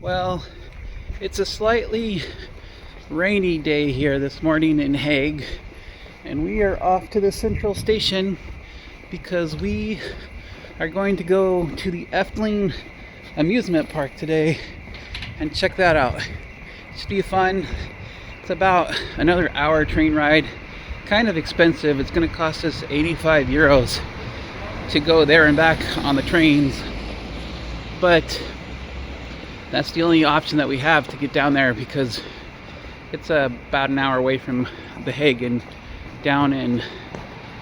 Well, it's a slightly rainy day here this morning in Hague, and we are off to the central station because we are going to go to the Efteling amusement park today and check that out. It should be fun. It's about another hour train ride. Kind of expensive. It's going to cost us 85 euros to go there and back on the trains, but that's the only option that we have to get down there because it's about an hour away from The Hague and down in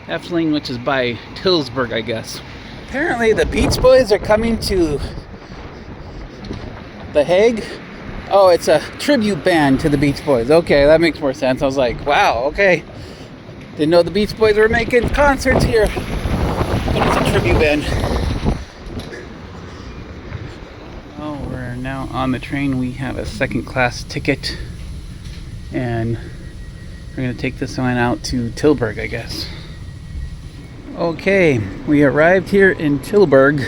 Efteling, which is by Tilburg, I guess. Apparently the Beach Boys are coming to The Hague. Oh, it's a tribute band to the Beach Boys. Okay, that makes more sense. I was like, wow, okay. Didn't know the Beach Boys were making concerts here, but it's a tribute band. Oh, we're now on the train. We have a second class ticket, and we're gonna take this one out to Tilburg, I guess. Okay, we arrived here in Tilburg,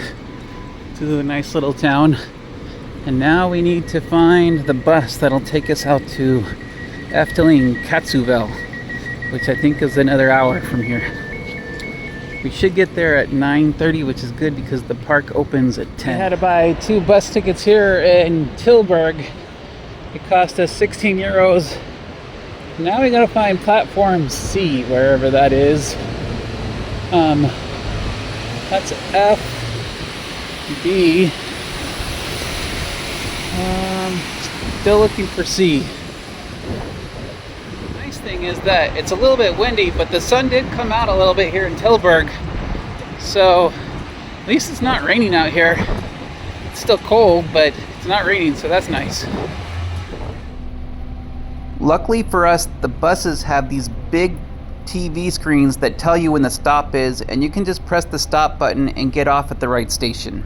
to a nice little town, and now we need to find the bus that'll take us out to Efteling Katsuvel, which I think is another hour from here. We should get there at 9:30, which is good because the park opens at 10. We had to buy 2 bus tickets here in Tilburg. It cost us 16 euros. Now we gotta find platform C, wherever that is. That's F, B. Still looking for C. Thing is that it's a little bit windy, but the sun did come out a little bit here in Tilburg, so at least it's not raining out here. It's still cold, but it's not raining, so that's nice. Luckily for us, the buses have these big TV screens that tell you when the stop is, and you can just press the stop button and get off at the right station.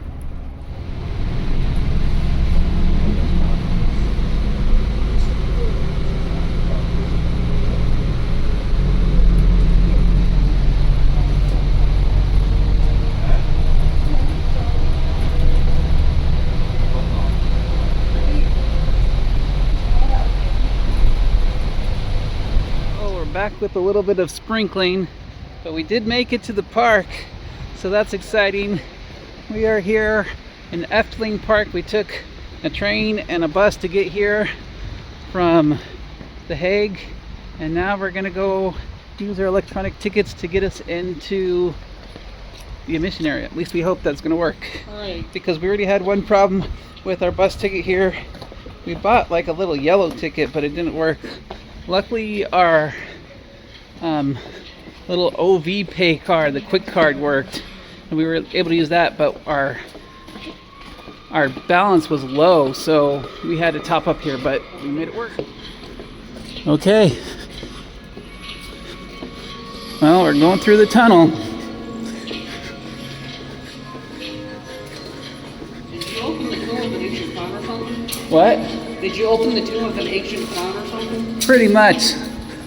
Back with a little bit of sprinkling, but we did make it to the park, so that's exciting. We are here in Efteling Park. We took a train and a bus to get here from The Hague, and now we're gonna go use our electronic tickets to get us into the admission area. At least we hope that's gonna work. All right. Because we already had one problem with our bus ticket here. We bought like a little yellow ticket, but it didn't work. Luckily our little OV pay card, the quick card, worked, and we were able to use that, but our balance was low, so we had to top up here, but we made it work. Okay, well, we're going through the tunnel. Did you open the door of an ancient clown or something? What? Did you open the tomb of an ancient clown or something? Pretty much.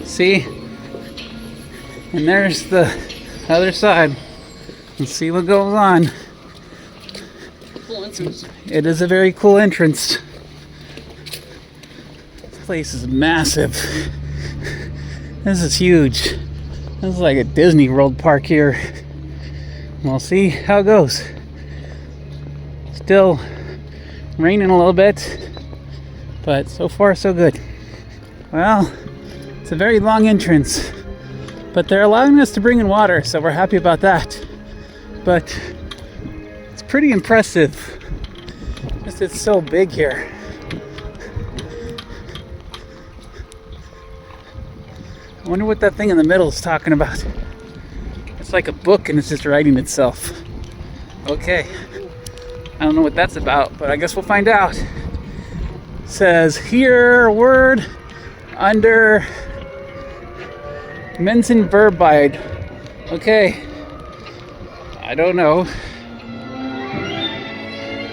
See? And there's the other side. Let's see what goes on. Cool entrance. It is a very cool entrance. This place is massive. This is huge. This is like a Disney World park here. We'll see how it goes. Still raining a little bit, but so far so good. Well, it's a very long entrance, but they're allowing us to bring in water, so we're happy about that. But it's pretty impressive. Just it's so big here. I wonder what that thing in the middle is talking about. It's like a book and it's just writing itself. Okay. I don't know what that's about, but I guess we'll find out. It says here word under Mensen Verbide. Okay. I don't know.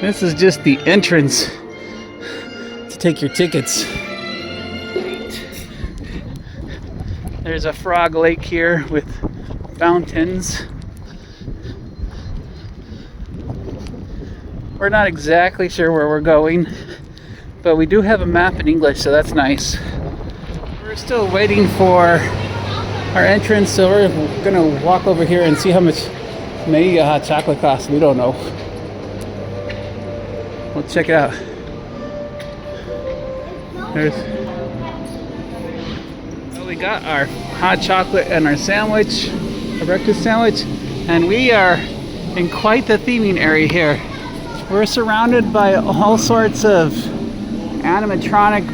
This is just the entrance to take your tickets. There's a frog lake here with fountains. We're not exactly sure where we're going, but we do have a map in English, so that's nice. We're still waiting for our entrance, so we're gonna walk over here and see how much maybe a hot chocolate costs. We don't know. We'll check it out. Well, we got our hot chocolate and our sandwich, a breakfast sandwich, and we are in quite the theming area here. We're surrounded by all sorts of animatronic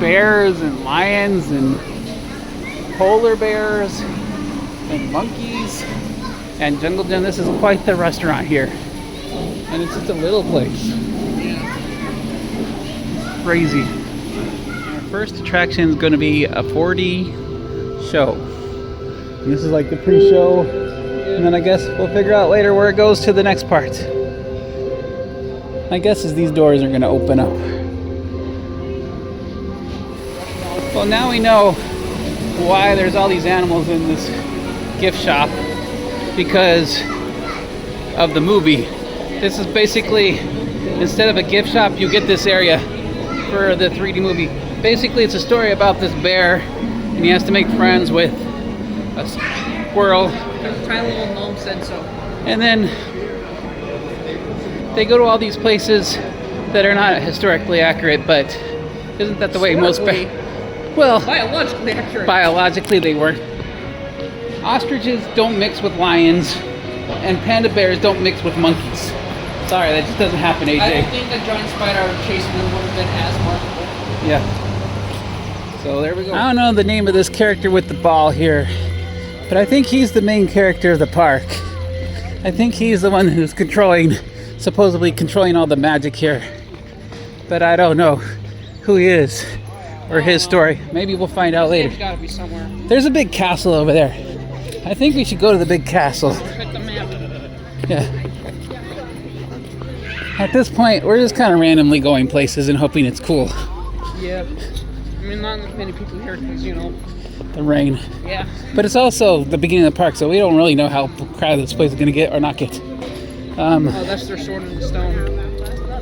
bears and lions and polar bears and monkeys and jungle gym. This is quite the restaurant here, and it's just a little place. Crazy. Our first attraction is going to be a 4D show, and this is like the pre-show, and then I guess we'll figure out later where it goes to the next part. My guess is these doors are going to open up. Well, now we know why there's all these animals in this gift shop, because of the movie. This is basically, instead of a gift shop, you get this area for the 3D movie. Basically, it's a story about this bear, and he has to make friends with a squirrel. There's a tiny little gnome said so. And then they go to all these places that are not historically accurate, but isn't that the way most bears? Well, Biologically accurate. Biologically, they were. Ostriches don't mix with lions, and panda bears don't mix with monkeys. Sorry, that just doesn't happen, AJ. I don't think the giant spider chase would have been as marketable. Yeah. So there we go. I don't know the name of this character with the ball here, but I think he's the main character of the park. I think he's the one who's supposedly controlling all the magic here. But I don't know who he is or his story. Maybe we'll find out later. It's gotta be somewhere. There's a big castle over there. I think we should go to the big castle. Check the map. Yeah. At this point, we're just kind of randomly going places and hoping it's cool. Yeah. I mean, not many people here because, you know. The rain. Yeah. But it's also the beginning of the park, so we don't really know how crowded this place is going to get or not get. Oh, that's their sword in the stone.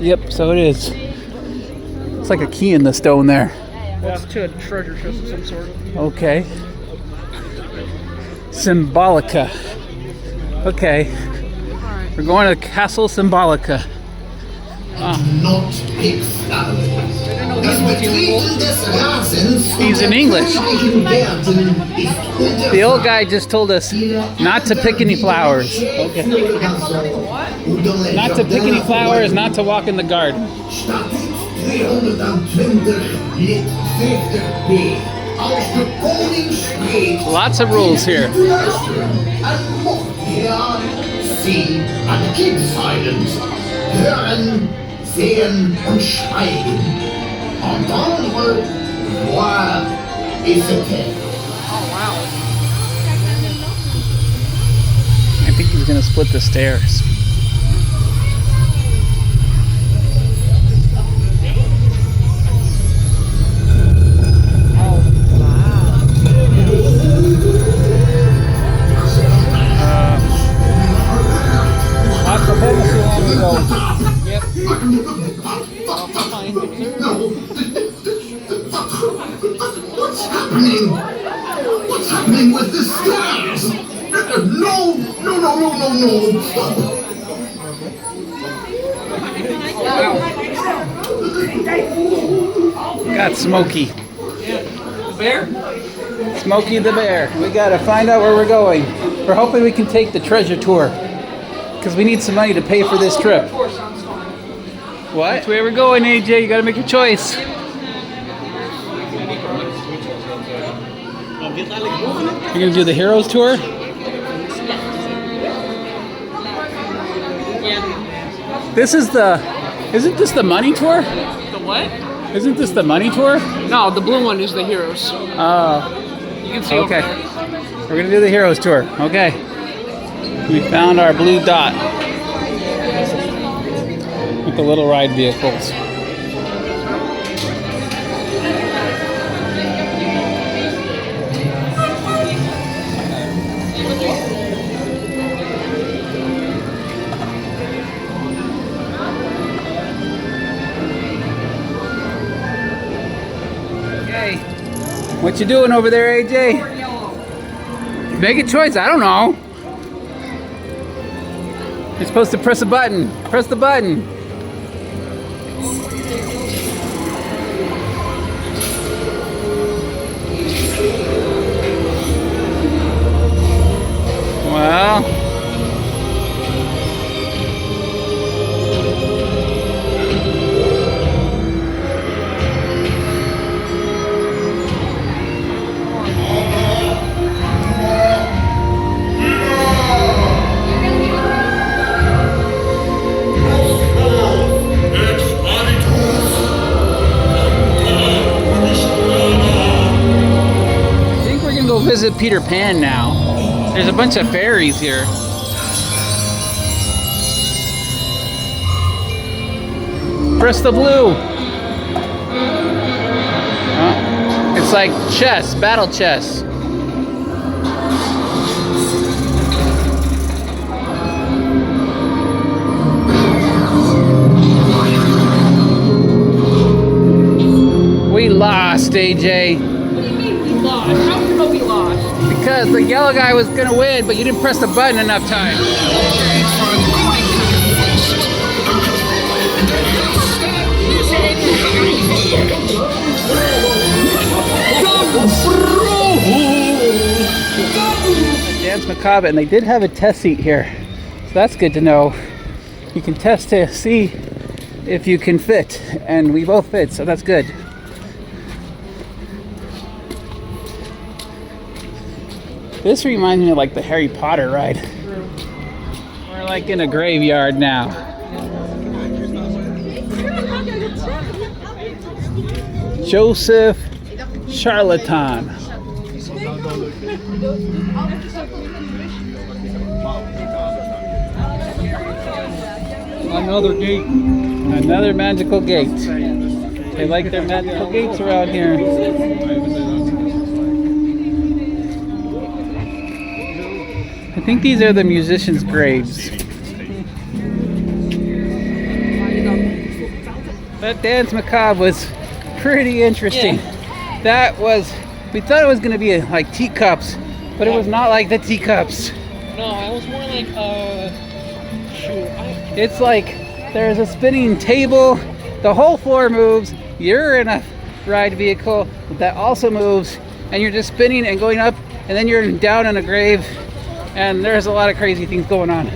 Yep, so it is. It's like a key in the stone there. Well, it's to a treasure chest of some sort. Okay. Symbolica. Okay. We're going to Castle Symbolica. Not pick flowers. He's in English. The old guy just told us not to pick any flowers. Okay. Not to pick any flowers, not to walk in the garden. Lots of rules here. Sie an Kindesheilens, hören, sehen und schweigen. Entendre, voir et se taire. Oh, wow. I think he's gonna split the stairs. Lots of Fantasyland to go. Yep. What's happening? What's happening with the stairs? No! Stop! Got Smokey. Yeah. The bear? Smokey the bear. We gotta find out where we're going. We're hoping we can take the treasure tour, because we need some money to pay for this trip. What? That's where we're going, AJ. You gotta make your choice. You're gonna do the Heroes tour? Yeah. Isn't this the money tour? The what? Isn't this the money tour? No, the blue one is the heroes. Oh, You can see okay. over there. We're gonna do the Heroes tour. Okay. We found our blue dot with the little ride vehicles. What you doing over there, AJ? Make a choice. I don't know. You're supposed to press a button. Press the button. Well. Visit Peter Pan now. There's a bunch of fairies here. Press the blue. Oh, it's like chess, battle chess. We lost, AJ. How do you know we lost? Because the yellow guy was gonna win, but you didn't press the button enough time. Dance Macabre, and they did have a test seat here, so that's good to know. You can test to see if you can fit, and we both fit, so that's good. This reminds me of like the Harry Potter ride. We're like in a graveyard now. Joseph Charlatan. Another gate. Another magical gate. They like their magical gates around here. I think these are the musicians' graves. That Dance Macabre was pretty interesting. Yeah. That was, we thought it was going to be like teacups, but it was not like the teacups. No, it was more like, It's like there's a spinning table, the whole floor moves, you're in a ride vehicle that also moves, and you're just spinning and going up, and then you're down in a grave. And there's a lot of crazy things going on,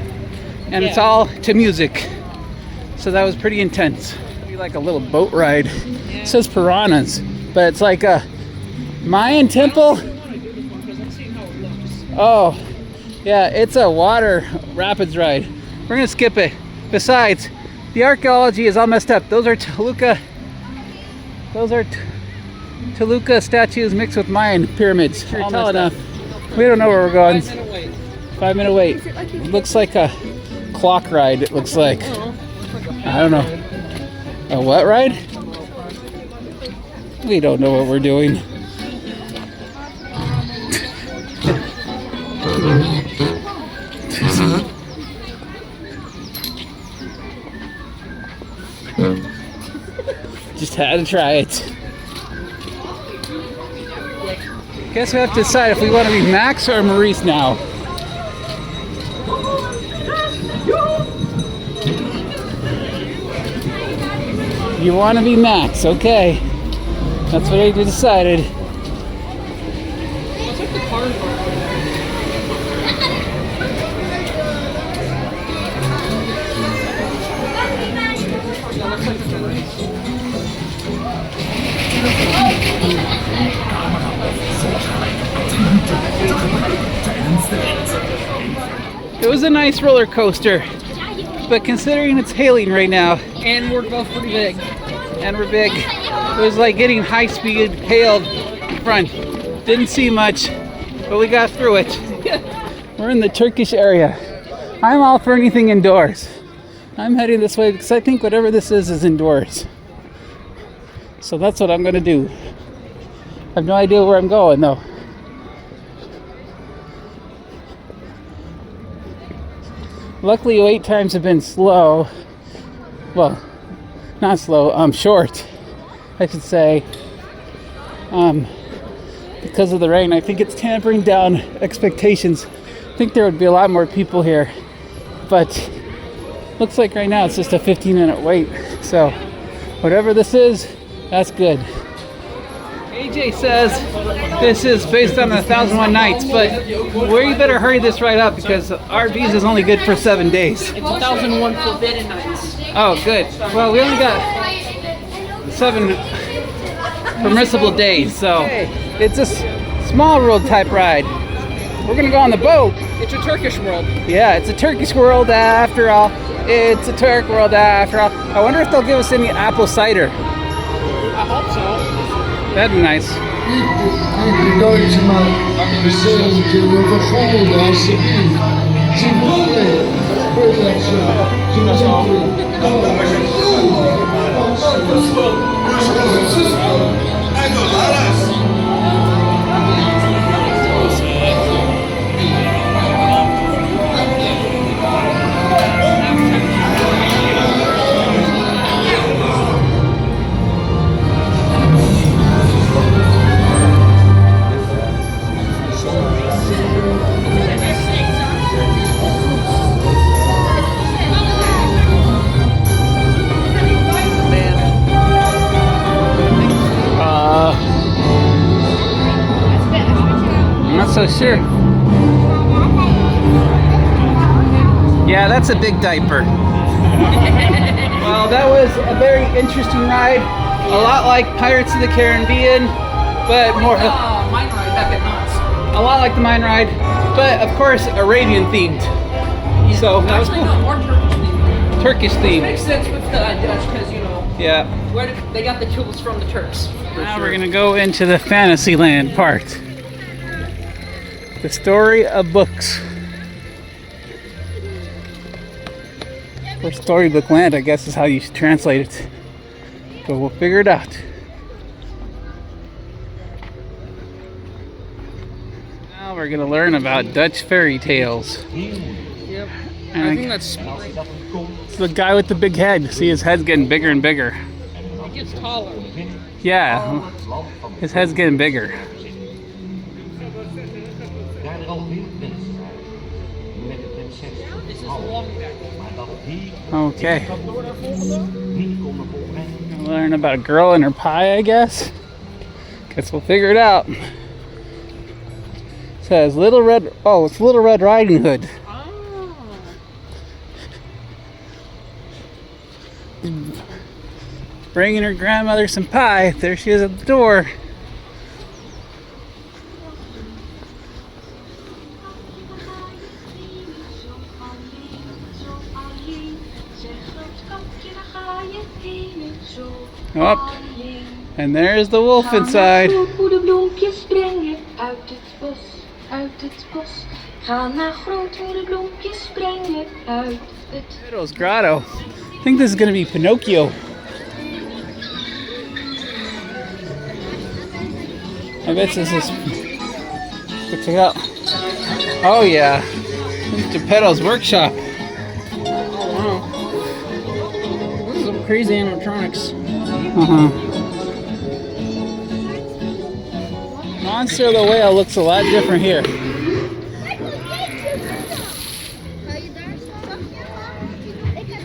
and it's all to music, so that was pretty intense. It'd be like a little boat ride. It says piranhas, but it's like a Mayan temple. Oh yeah, it's a water rapids ride. We're gonna skip it. Besides, the archaeology is all messed up. Those are Toluca statues mixed with Mayan pyramids. You're tall enough. We don't know where we're going. 5 minute wait. It looks like a clock ride, it looks like. I don't know. A what ride? We don't know what we're doing. Just had to try it. Guess we have to decide if we want to be Max or Maurice now. You want to be Max, okay. That's what I decided. It's like the car It was a nice roller coaster, but considering it's hailing right now, and we're both pretty big. and we're big, it was like getting high-speed hailed in front. Didn't see much, but we got through it. We're in the Turkish area. I'm all for anything indoors. I'm heading this way because I think whatever this is indoors. So that's what I'm gonna do. I have no idea where I'm going though. Luckily, wait times have been slow. Well, not slow, short, I should say. because of the rain. I think it's tampering down expectations. I think there would be a lot more people here, but looks like right now it's just a 15-minute wait. So whatever this is, that's good. AJ says this is based on 1,001 Nights, but we better hurry this right up because our visa is only good for 7 days. It's 1,001 forbidden nights. Oh, good. Well, we only got 7 permissible days, so it's a small world type ride. We're gonna go on the boat. It's a Turkish world. Yeah, it's a Turkish world after all. It's a Turk world after all. I wonder if they'll give us any apple cider. I hope so. That'd be nice. So sure. Yeah, that's a big diaper. Well, that was a very interesting ride. A lot like Pirates of the Caribbean, but more. Mine ride back at Knott's. A lot like the mine ride, but of course Arabian themed. Yeah, So that was actually, cool. no, more Turkish themed. Turkish themed. Makes sense with the Dutch because Yeah. where they got the tools from the Turks. Now we're gonna go into the Fantasyland part. The story of books. Or storybook land, I guess is how you should translate it. But we'll figure it out. Now we're gonna learn about Dutch fairy tales. Yep. And I think that's it's the guy with the big head. See, his head's getting bigger and bigger. it gets taller. Yeah, his head's getting bigger. This is long back. Okay. Learn about a girl and her pie, I guess. Guess we'll figure it out. It says Little Red. Oh, it's Little Red Riding Hood. Bringing her grandmother some pie. There she is at the door. Oh, and there's the wolf inside. Fiddle's Grotto. I think this is going to be Pinocchio. I bet this is. Check it out. Oh yeah, it's Geppetto's workshop. Oh wow. This is some crazy animatronics. Monster the Whale looks a lot different here.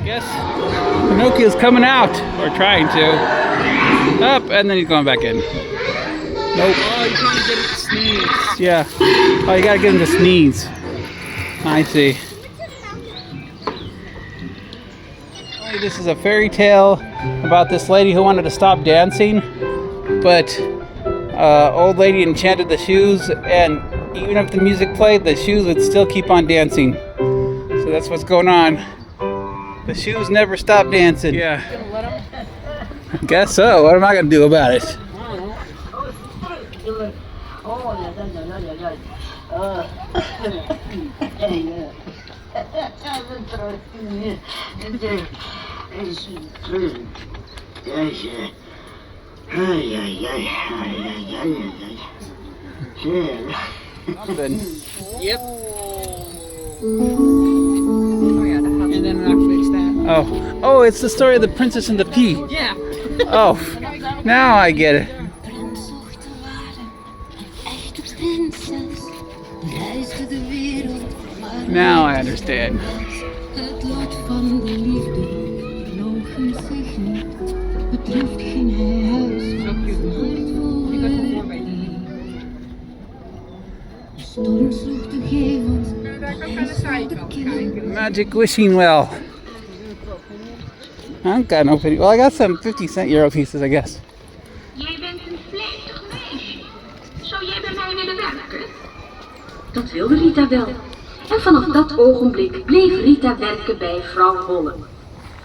Yes, Pinocchio's coming out, or trying to. Up, and then he's going back in. Nope. Oh, you're trying to get it to sneeze. Yeah. Oh, you gotta get him to sneeze. I see. This is a fairy tale about this lady who wanted to stop dancing, but old lady enchanted the shoes, and even if the music played, the shoes would still keep on dancing. So that's what's going on. The shoes never stop dancing. Yeah. You gonna let him? I guess so. What am I gonna do about it? Nothing. Yep. And then I'll fix that. Oh, it's the story of the Princess and the Pea. Yeah. Oh, now I get it. Now I understand. Het lot van de liefde logen zich niet. Betreft geen huis. Zo cute. Ik was er voor bij die. Storm sloeg de gevels. Kunnen we daar ook aan de zijkant kijken? Magic wishing well. I got no pity. Well, I got some 50-cent euro pieces, I guess. Jij bent een vlijtig meisje. Zou jij bij mij willen werken? Dat wilde Rita wel. En vanaf dat ogenblik bleef Rita werken bij vrouw Holle.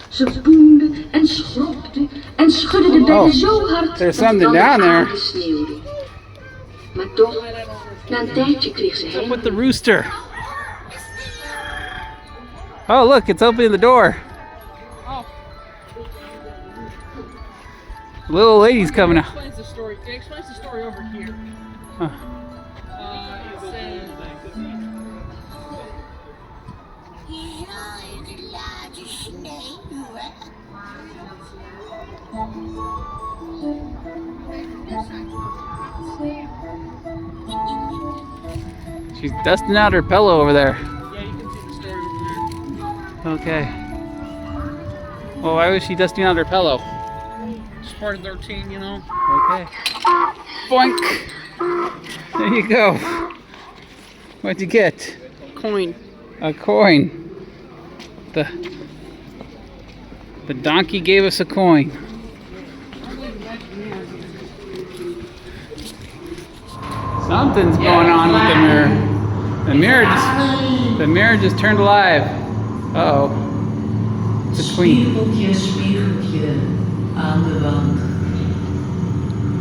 Ze boende en schropte en schudde de bedden zo hard there's dat het something aan de down aarde there. sneeuwde. Maar toch, na een tijdje kreeg ze What's up heen. with the rooster? Oh, look, it's opening the door. Oh, The little lady's coming out. explains the story. It explains the story over here. Huh. It says. She's dusting out her pillow over there. Yeah, you can see the story over there. Okay. Well, why was she dusting out her pillow? It's part of their routine, you know. Okay. Boink. There you go. What'd you get? Coin. A coin. The donkey gave us a coin. Something's going on with the mirror. The mirror just turned alive. Uh-oh. It's a queen. Spiegeltje, spiegeltje aan de wand.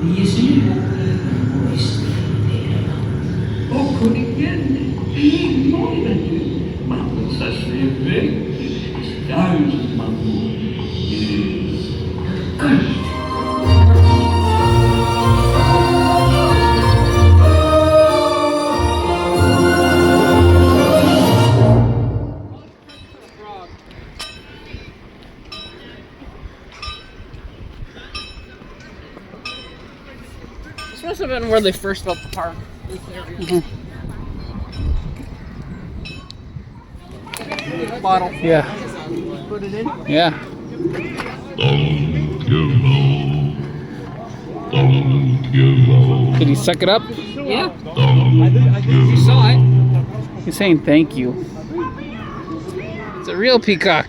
Wie is nu het mooiste Nederland? O koningin, wie mooi bent u. Maar prinses Leeuwin is 1000 maal mooi. Kan niet. This must have been where they first built the park. This area. Bottle. Yeah. Put it in. Yeah. Did he suck it up? Yeah. You saw it. He's saying thank you. It's a real peacock.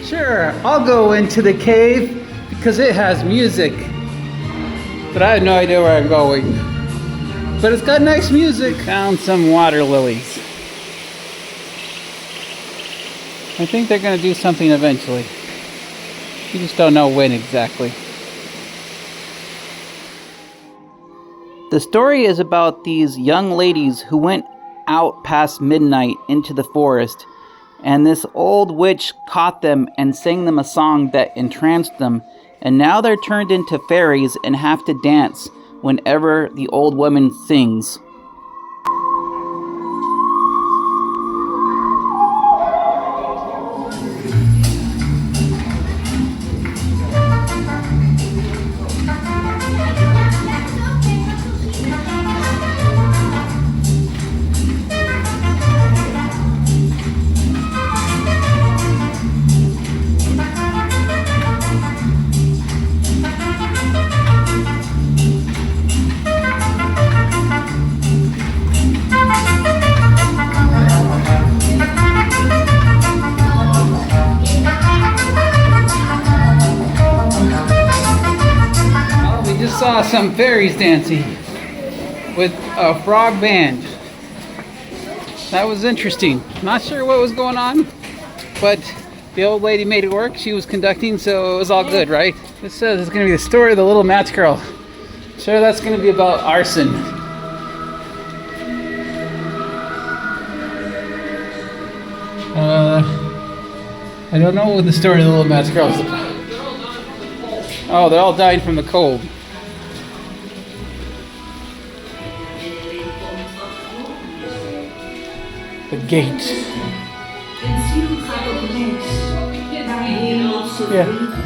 Sure, I'll go into the cave because it has music. But I have no idea where I'm going. But it's got nice music. Found some water lilies. I think they're going to do something eventually. You just don't know when exactly. The story is about these young ladies who went out past midnight into the forest, and this old witch caught them and sang them a song that entranced them, and now they're turned into fairies and have to dance whenever the old woman sings. Saw some fairies dancing with a frog band. That was interesting. Not sure what was going on, but the old lady made it work. She was conducting, so it was all good, right? This says it's going to be the story of the little match girl. Sure, that's going to be about arson. I don't know what the story of the little match girl is about. Oh, they're all dying from the cold. The gate. En ziel gaat op reis naar de hemelse Ja. vrienden.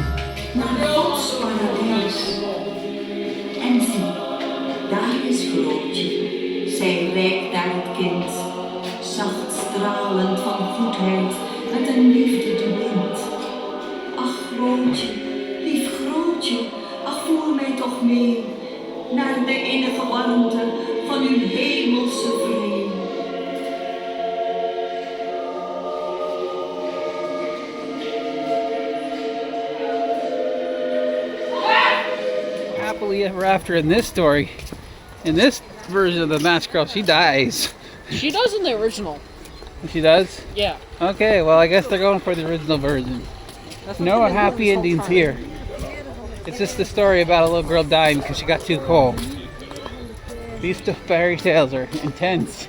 kijkt naar het kind, zacht stralend van goedheid, met een liefde de wind. Ach grootje, lief grootje, ach voer mij toch mee, naar de innige warmte van uw hemelse vrede. Happily ever after in this story. In this version of the Masked Girl, she dies. She does in the original. She does? Yeah. Okay, well, I guess they're going for the original version. No happy endings here. It's just the story about a little girl dying because she got too cold. These two fairy tales are intense.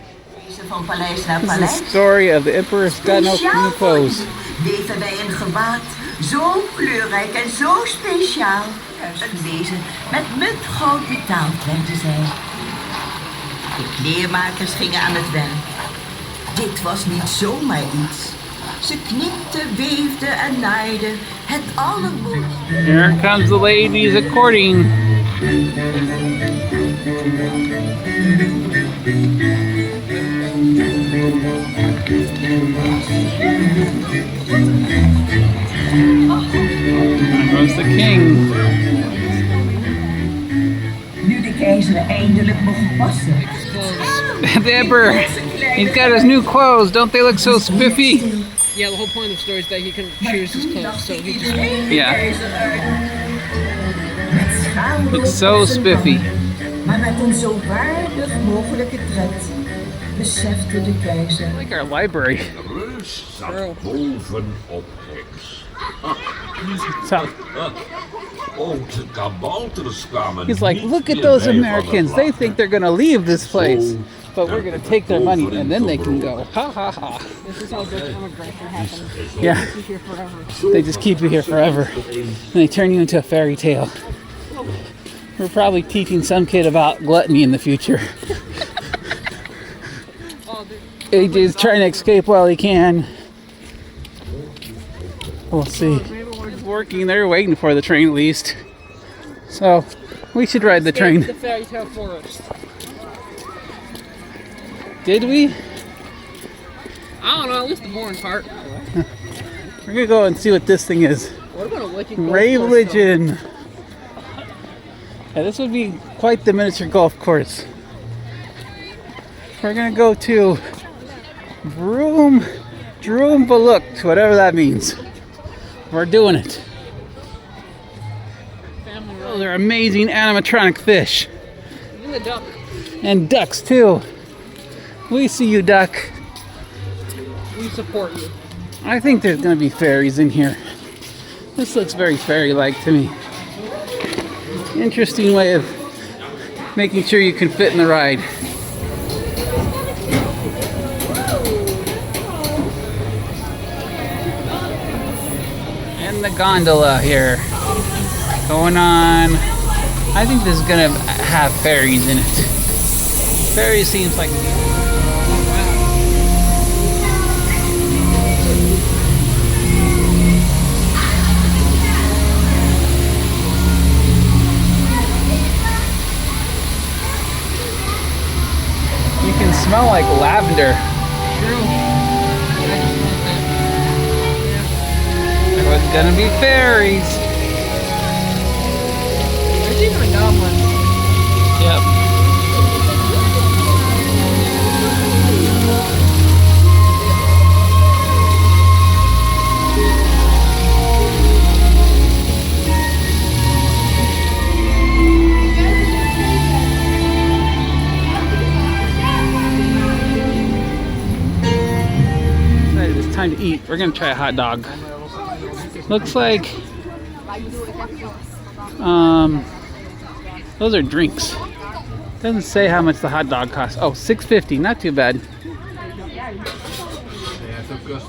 Van paleis naar This is paleis. the story of the Emperor's got no new clothes. Weven wij een gewaad, zo kleurrijk en zo speciaal. Een wezen met muntgoud betaald werden zij. De kleermakers gingen aan het werk. Dit was niet zomaar iets. Ze knipten, weefden en naaiden het allermooiste. Here comes the ladies a courting. There goes the king. Nu de keizer eindelijk mocht passen. The emperor, he's got his new clothes. Don't they look so spiffy? Yeah, the whole point of the story is that he can choose his clothes, so he just... Yeah. Looks so spiffy. Maar met een zo waardig mogelijke tred besefte de keizer. Like our library. Reus zat bovenop heks. So, Ook de kabouters kwamen. he's like, niet look at meer those bij van Americans. het They lachen. think they're gonna leave this place, but we're gonna take their money and then they can go. Ha ha ha. This is how Dutch immigration happens. Yeah, Keep you here forever. they just keep you here forever. And they turn you into a fairy tale. We're probably teaching some kid about gluttony in the future. AJ's trying to escape while he can. We'll see. It's working. They're waiting for the train at least. So we should ride the train. The fairy tale forest. Did we? I don't know, at least the boring part. We're gonna go and see what this thing is. What about a wicked golf Rave course, Religion. Yeah, this would be quite the miniature golf course. We're gonna go to Droom Balukt, whatever that means. We're doing it. though? Family Oh, run. they're amazing animatronic fish. Even the duck. And ducks too. We see you, duck. We support you. I think there's gonna be fairies in here. This looks very fairy-like to me. Interesting way of making sure you can fit in the ride. And the gondola here. Going on. I think this is gonna have fairies in it. Fairies seems like you can smell like lavender. There was gonna be fairies. There's even a goblin. Yep. It's time to eat. We're gonna try a hot dog. Looks like those are drinks. Doesn't say how much the hot dog costs. Oh, $6.50, not too bad.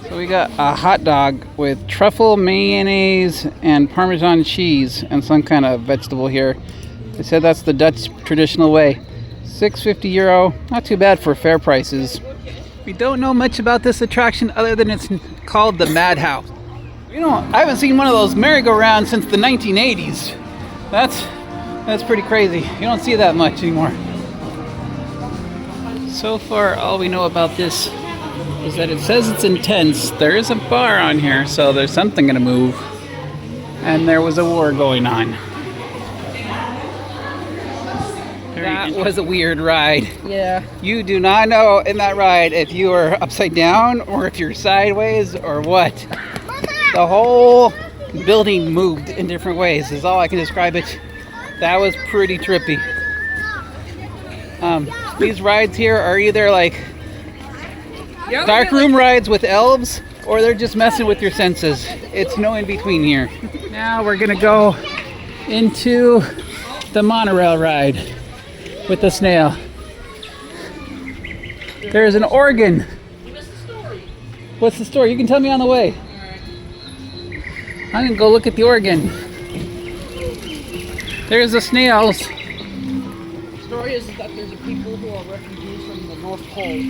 So we got a hot dog with truffle, mayonnaise, and Parmesan cheese, and some kind of vegetable here. They said that's the Dutch traditional way. €6.50, not too bad for fair prices. We don't know much about this attraction other than it's called the Madhouse. You know, I haven't seen one of those merry-go-rounds since the 1980s. That's pretty crazy. You don't see that much anymore. So far, all we know about this is that it says it's intense. There is a bar on here, so there's something gonna move. And there was a war going on. That was a weird ride. Yeah. You do not know in that ride if you are upside down or if you're sideways or what. The whole building moved in different ways is all I can describe it. That was pretty trippy. These rides here are either like dark room rides with elves, or they're just messing with your senses. It's no in between here. Now we're gonna go into the monorail ride with the snail. There's an organ. What's the story? You can tell me on the way. I'm gonna go look at the organ. There's the snails. The story is that there's a people who are refugees from the North Pole.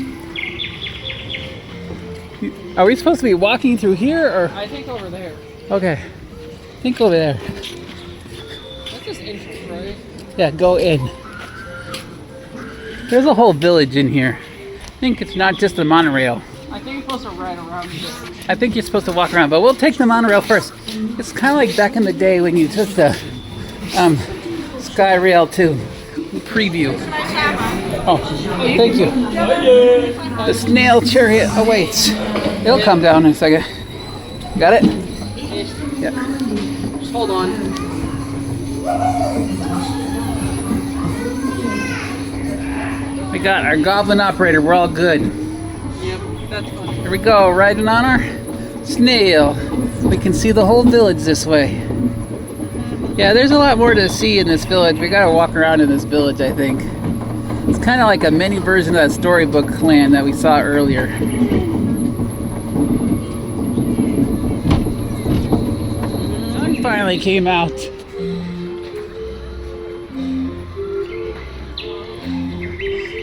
Are we supposed to be walking through here or? I think over there. Okay. I think over there. That's just entrance, right? Yeah, go in. There's a whole village in here. I think it's not just the monorail. I think you're supposed to ride around here. I think you're supposed to walk around, but we'll take the monorail first. It's kind of like back in the day when you took the Sky Rail to preview. Oh, thank you. The snail chariot awaits. It'll come down in a second. Got it? Yeah. Just hold on. We got our goblin operator. We're all good. Yep, that's fun. Here we go, riding on our snail. We can see the whole village this way. Yeah, there's a lot more to see in this village. We gotta walk around in this village, I think. It's kind of like a mini version of that storybook land that we saw earlier. Sun finally came out.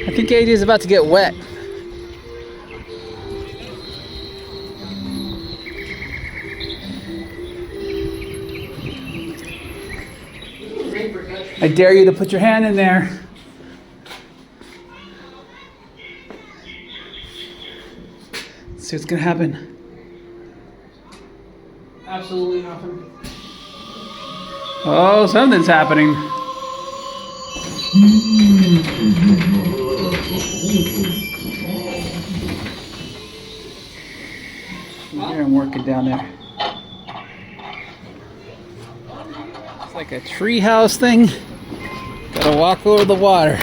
I think AJ is about to get wet. I dare you to put your hand in there. Let's see what's gonna happen. Absolutely nothing. Oh, something's happening. Here I'm working down there. It's like a tree house thing. Gotta walk over the water.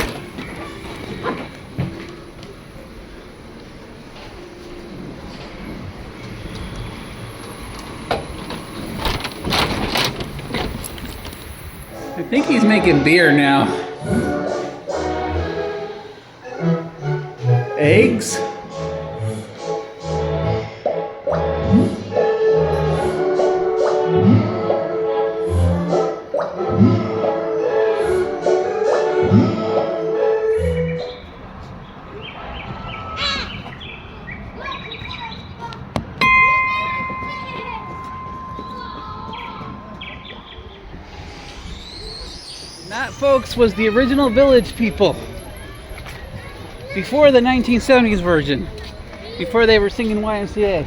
I think he's making beer now. Eggs? That, folks, was the original Village people. Before the 1970s version. Before they were singing YMCA.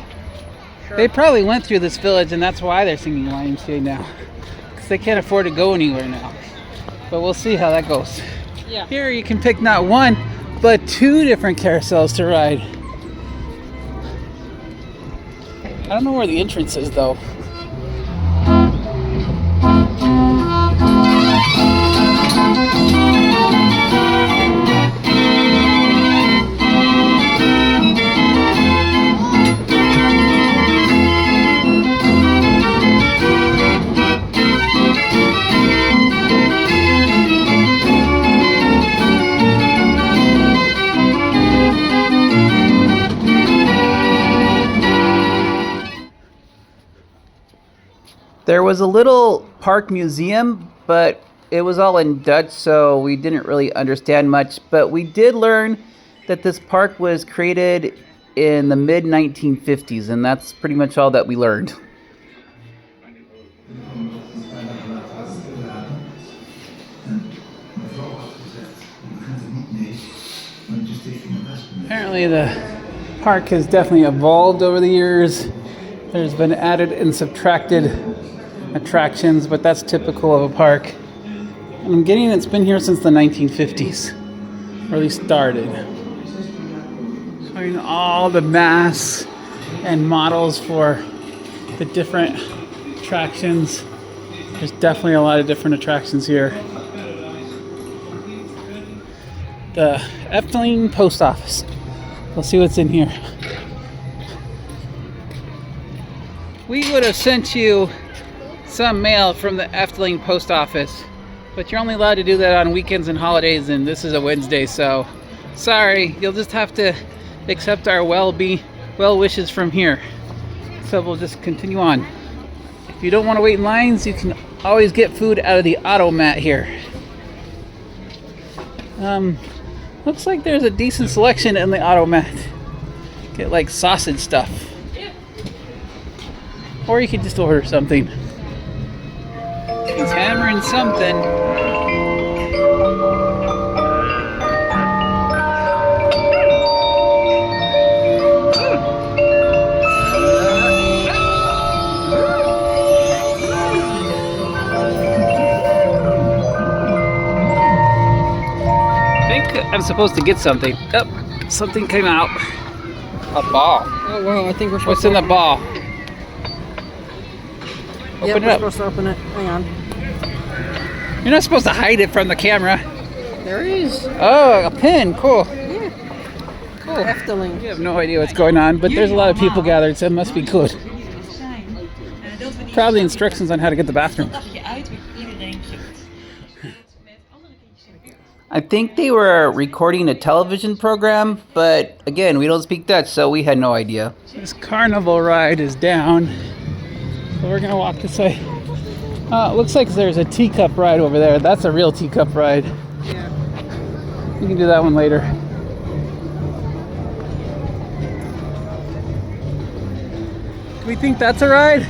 Sure. They probably went through this village and that's why they're singing YMCA now. Because they can't afford to go anywhere now. But we'll see how that goes. Yeah. Here you can pick not one, but two different carousels to ride. I don't know where the entrance is though. There was a little park museum, but it was all in Dutch, so we didn't really understand much. But we did learn that this park was created in the mid-1950s, and that's pretty much all that we learned. just taking Apparently the park has definitely evolved over the years. There's been added and subtracted attractions, but that's typical of a park. And I'm getting it's been here since the 1950s, or at least started. Showing all the masks and models for the different attractions. There's definitely a lot of different attractions here. The Efteling post office. We'll see what's in here. We would have sent you some mail from the Efteling post office, but you're only allowed to do that on weekends and holidays, and this is a Wednesday, so sorry, you'll just have to accept our well wishes from here. So we'll just continue on. If you don't want to wait in lines, you can always get food out of the automat here. Looks like there's a decent selection in the automat. Get like sausage stuff. Or you could just order something. He's hammering something. I think I'm supposed to get something. Oh, something came out. A ball. Oh, well, I think we're supposed What's to in the ball? Yep, Open it we're up. supposed to open it. Hang on. You're not supposed to hide it from the camera. There is. Oh, a pin. Cool. Yeah. Cool. Efteling. You have no idea what's going on, but there's a lot of people gathered, so it must be good. Probably instructions on how to get the bathroom. I think they were recording a television program, but again, we don't speak Dutch, so we had no idea. This carnival ride is down, so we're gonna walk this way. It looks like there's a teacup ride over there. That's a real teacup ride. Yeah. We can do that one later. Do we think that's a ride?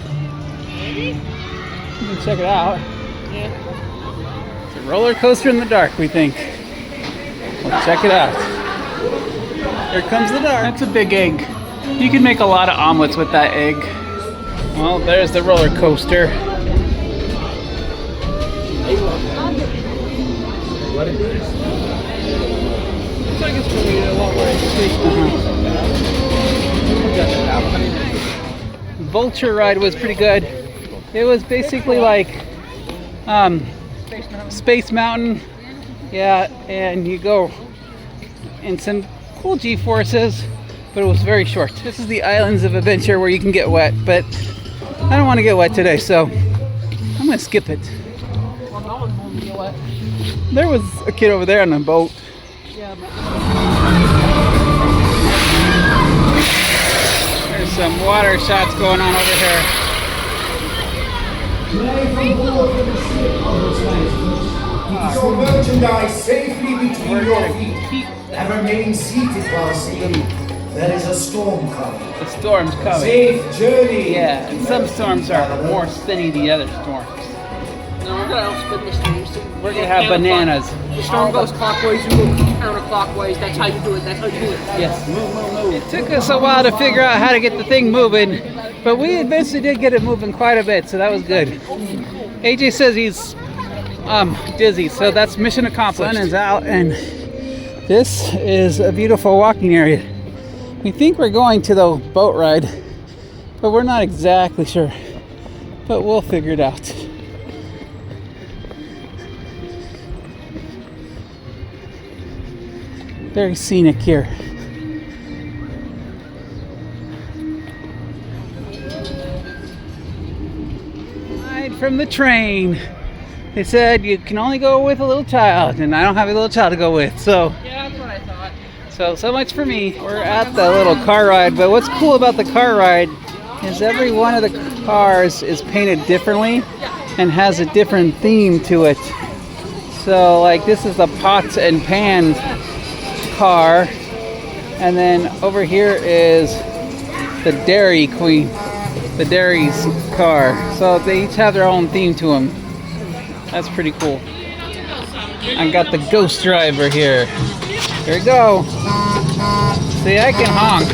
Maybe. You can check it out. Yeah. It's a roller coaster in the dark, we think. We'll check it out. Here comes the dark. That's a big egg. You can make a lot of omelets with that egg. Well, there's the roller coaster. What is this? Looks like it's really a lot more Vulture ride was pretty good. It was basically like Space Mountain. Yeah, and you go in some cool G-forces, but it was very short. This is the Islands of Adventure where you can get wet, but I don't want to get wet today, so I'm going to skip it. Well, no one's going to get wet. There was a kid over there on a boat. Yeah, but... There's some water shots going on over here. Your merchandise safely between your feet and remain seated while singing. There is a storm coming. The storm's coming. Safe journey. Yeah, and some storms are more spinny than the other storms. No, we're going to outspin the storms. We're gonna have bananas. The storm goes clockwise, you go counterclockwise. That's how you do it. That's how you do it. Yes. Move. It took us a while to figure out how to get the thing moving, but we eventually did get it moving quite a bit, so that was good. AJ says he's dizzy, so that's mission accomplished. Sun is out, and this is a beautiful walking area. We think we're going to the boat ride, but we're not exactly sure. But we'll figure it out. Very scenic here. Right from the train. They said you can only go with a little child, and I don't have a little child to go with, so. Yeah, that's what I thought. So much for me. We're at the little car ride, but what's cool about the car ride is every one of the cars is painted differently and has a different theme to it. So like this is the pots and pans car, and then over here is the Dairy Queen, the Dairy's car. So they each have their own theme to them. That's pretty cool. I got the ghost driver here. Here we go. See, I can honk.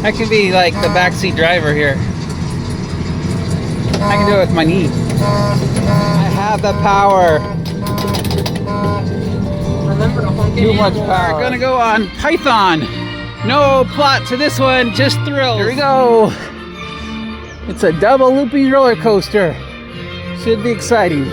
I can be like the backseat driver here. I can do it with my knee. I have the power. Remember to honk Too it much in. power. We're gonna go on Python. No plot to this one, just thrills. Here we go. It's a double looping roller coaster. Should be exciting.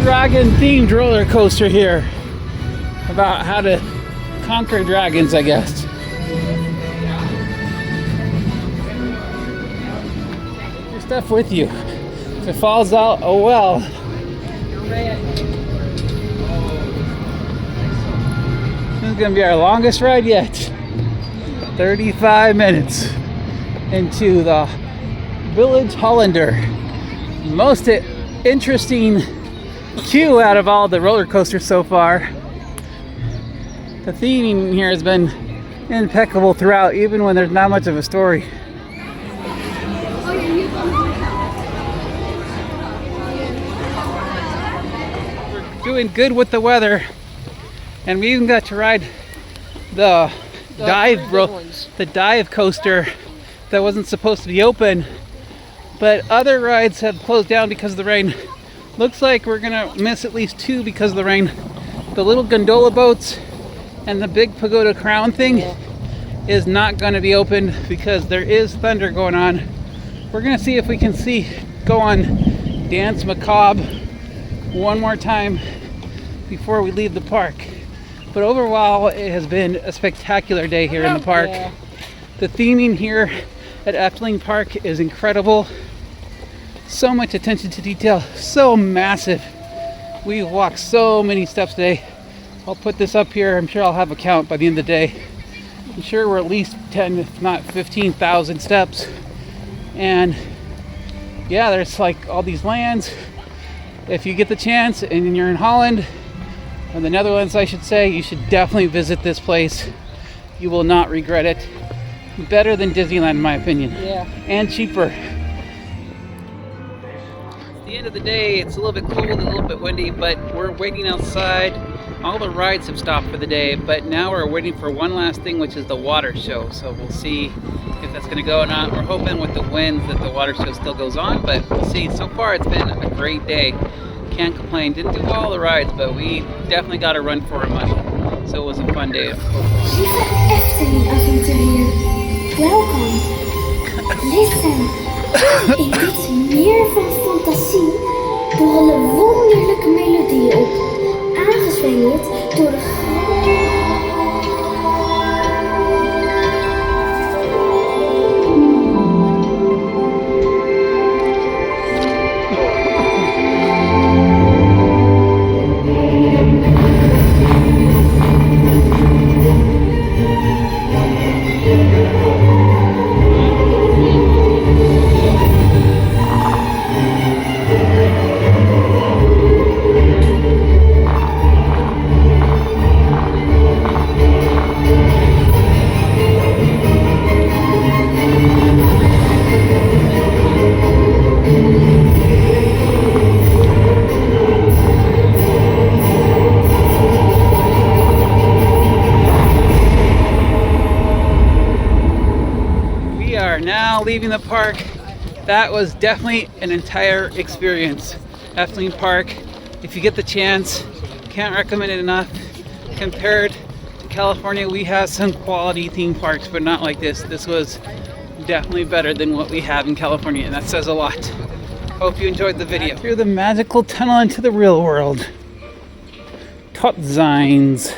Dragon themed roller coaster here. About how to conquer dragons, I guess. Take your stuff with you. If it falls out, oh well. This is gonna be our longest ride yet. 35 minutes into the Village Hollander. Most interesting queue out of all the roller coasters so far. The theming here has been impeccable throughout, even when there's not much of a story. We're doing good with the weather, and we even got to ride the dive coaster that wasn't supposed to be open, but other rides have closed down because of the rain. Looks like we're gonna miss at least two because of the rain. The little gondola boats and the big pagoda crown thing is not gonna be open because there is thunder going on. We're gonna see if we can go on Dance Macabre one more time before we leave the park. But overall, it has been a spectacular day here in the park. Yeah. The theming here at Efteling Park is incredible. So much attention to detail, so massive. We walked so many steps today. I'll put this up here. I'm sure I'll have a count by the end of the day. I'm sure we're at least 10, if not 15,000 steps. And yeah, there's like all these lands. If you get the chance and you're in Holland, or the Netherlands I should say, you should definitely visit this place. You will not regret it. Better than Disneyland in my opinion. Yeah. And cheaper. At the end of the day, it's a little bit cold and a little bit windy, but we're waiting outside. All the rides have stopped for the day, but now we're waiting for one last thing, which is the water show. So we'll see if that's going to go or not. We're hoping with the winds that the water show still goes on, but we'll see. So far, it's been a great day. Can't complain. Didn't do all the rides, but we definitely got a run for our money. So it was a fun day. Lieve Efteling avonturier, welkom. Listen, in dit meer van fantasie borrelen wonderlijke melodieën op, aangezwengeld door de leaving the park. That was definitely an entire experience. Efteling Park, if you get the chance, can't recommend it enough. Compared to California, we have some quality theme parks, but not like this. This was definitely better than what we have in California, and that says a lot. Hope you enjoyed the video. Through the magical tunnel into the real world. Tot Zines.